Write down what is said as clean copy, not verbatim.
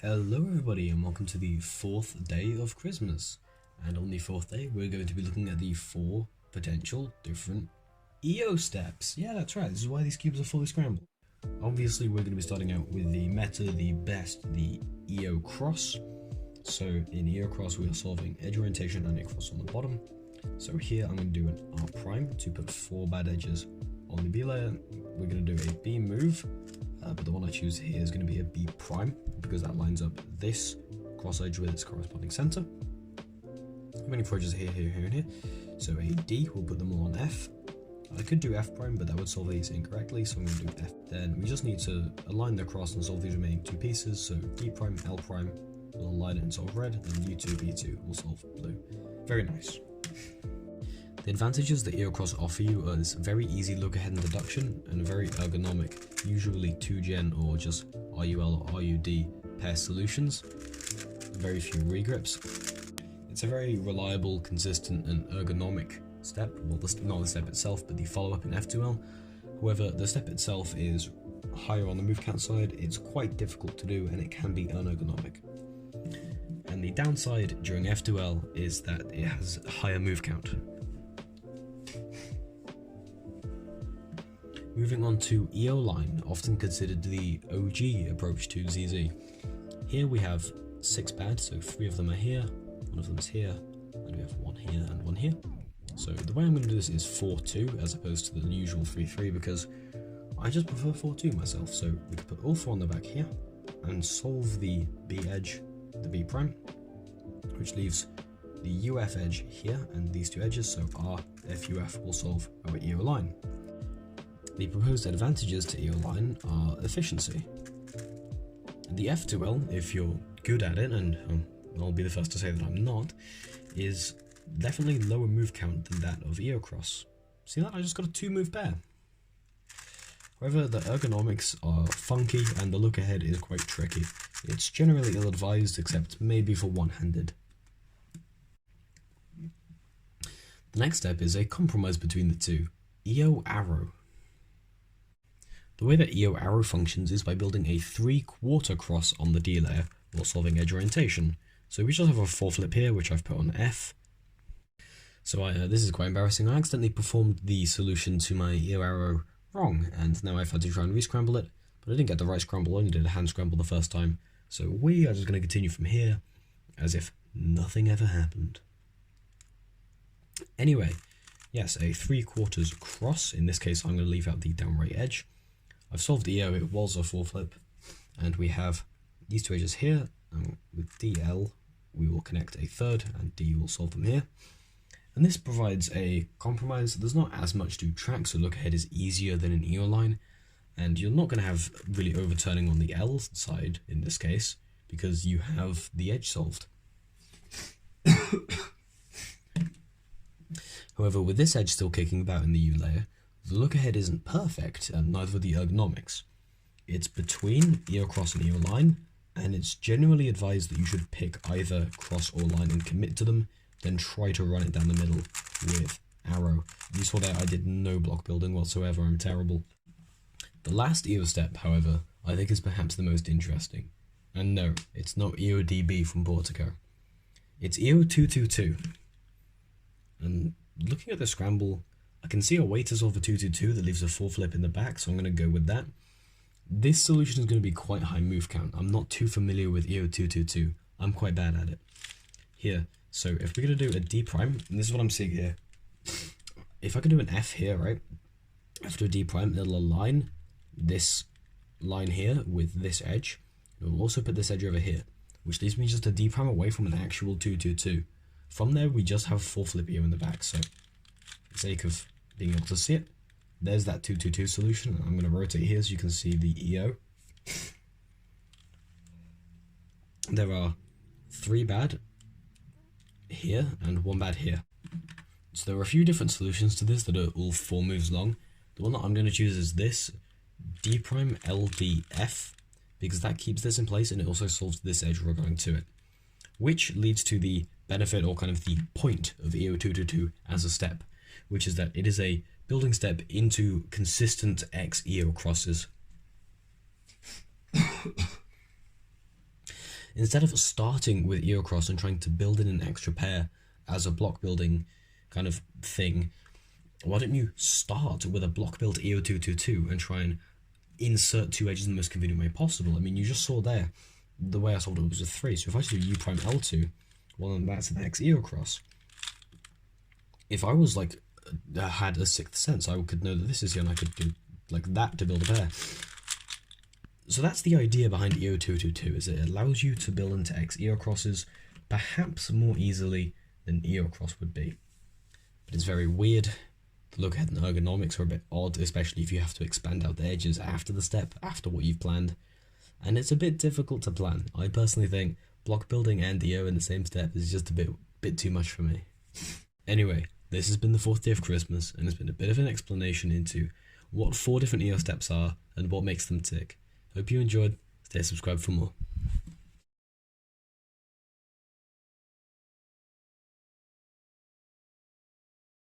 Hello everybody and welcome to the 4th day of Christmas, and on the 4th day we're going to be looking at the 4 potential different EOSteps. Yeah, that's right, this is why these cubes are fully scrambled. Obviously we're going to be starting out with the meta, the best, the EO cross. So in EO cross we are solving edge orientation and a cross on the bottom. So here I'm going to do an R prime to put 4 bad edges on the B layer. We're going to do a B move. But the one I choose here is going to be a B prime because that lines up this cross edge with its corresponding center. I'm waiting for edges here, here, here, and here. So a D, we'll put them all on F. I could do F prime, but that would solve these incorrectly, so I'm going to do F. Then we just need to align the cross and solve these remaining 2 pieces. So D prime, L prime, will align it and solve red, then U2, B2 will solve blue. Very nice. The advantages that EO cross offer you are this very easy look ahead and deduction and very ergonomic, usually 2gen or just RUL or RUD pair solutions, very few regrips. It's a very reliable, consistent and ergonomic step, well not the step itself but the follow up in F2L. However, the step itself is higher on the move count side, it's quite difficult to do and it can be unergonomic. And the downside during F2L is that it has a higher move count. Moving on to EO line, often considered the OG approach to ZZ. Here we have 6 bad, so 3 of them are here, 1 of them is here, and we have 1 here and 1 here. So the way I'm going to do this is 4-2 as opposed to the usual 3-3 because I just prefer 4-2 myself. So we can put all 4 on the back here and solve the B edge, the B prime, which leaves the UF edge here and these 2 edges, so R, FUF will solve our EO line. The proposed advantages to EO line are efficiency. The F2L, if you're good at it, and I'll be the first to say that I'm not, is definitely lower move count than that of EO cross. See that? I just got a 2 move pair. However, the ergonomics are funky and the look ahead is quite tricky. It's generally ill advised except maybe for one-handed. The next step is a compromise between the two, EO arrow. The way that EO arrow functions is by building a 3/4 cross on the D layer while solving edge orientation. So we just have a 4 flip here, which I've put on F. So this is quite embarrassing. I accidentally performed the solution to my EO arrow wrong, and now I've had to try and re-scramble it, but I didn't get the right scramble, I only did a hand scramble the first time. So we are just going to continue from here, as if nothing ever happened. Anyway, yes, a 3/4 cross. In this case, I'm going to leave out the down right edge. I've solved EO, it was a 4 flip, and we have these 2 edges here, and with DL we will connect a 3rd, and D will solve them here. And this provides a compromise. There's not as much to track, so look ahead is easier than an EO line, and you're not going to have really overturning on the L side in this case, because you have the edge solved. However, with this edge still kicking about in the U layer, the look ahead isn't perfect, and neither are the ergonomics. It's between EO cross and EO line, and it's generally advised that you should pick either cross or line and commit to them, then try to run it down the middle with arrow. You saw that I did no block building whatsoever, I'm terrible. The last EO step, however, I think is perhaps the most interesting. And no, it's not EODB from Portico. It's EO222. And looking at the scramble, I can see a way to solve a 2-2-2 that leaves a 4 flip in the back, so I'm going to go with that. This solution is going to be quite high move count. I'm not too familiar with EO2-2-2. I'm quite bad at it. Here, so if we're going to do a D prime, and this is what I'm seeing here. If I can do an F here, right, after a D prime, it'll align this line here with this edge. It will also put this edge over here, which leaves me just a D prime away from an actual 2-2-2. From there, we just have 4 flip EO in the back, so for the sake of being able to see it, there's that 2-2-2 solution. I'm going to rotate here so you can see the EO. There are 3 bad here and 1 bad here. So there are a few different solutions to this that are all 4 moves long. The one that I'm going to choose is this, D prime LDF, because that keeps this in place and it also solves this edge we're going to it. Which leads to the benefit or kind of the point of EO222 as a step, which is that it is a building step into consistent X EO crosses. instead of starting with EO cross and trying to build in an extra pair as a block building kind of thing, why don't you start with a block build EO222 and try and insert 2 edges in the most convenient way possible? I mean, you just saw there, the way I solved it was with 3, so if I just do U prime L2, well then that's an X EO cross. If I was like, had a 6th sense, I could know that this is here and I could do like that to build a pair. So that's the idea behind EO222, is it allows you to build into X EO crosses perhaps more easily than EO cross would be. But it's very weird. The look ahead and ergonomics are a bit odd, especially if you have to expand out the edges after the step, after what you've planned. And it's a bit difficult to plan. I personally think block building and EO in the same step is just a bit too much for me. Anyway, this has been the 4th day of Christmas, and it's been a bit of an explanation into what 4 different EOSteps are and what makes them tick. Hope you enjoyed. Stay subscribed for more.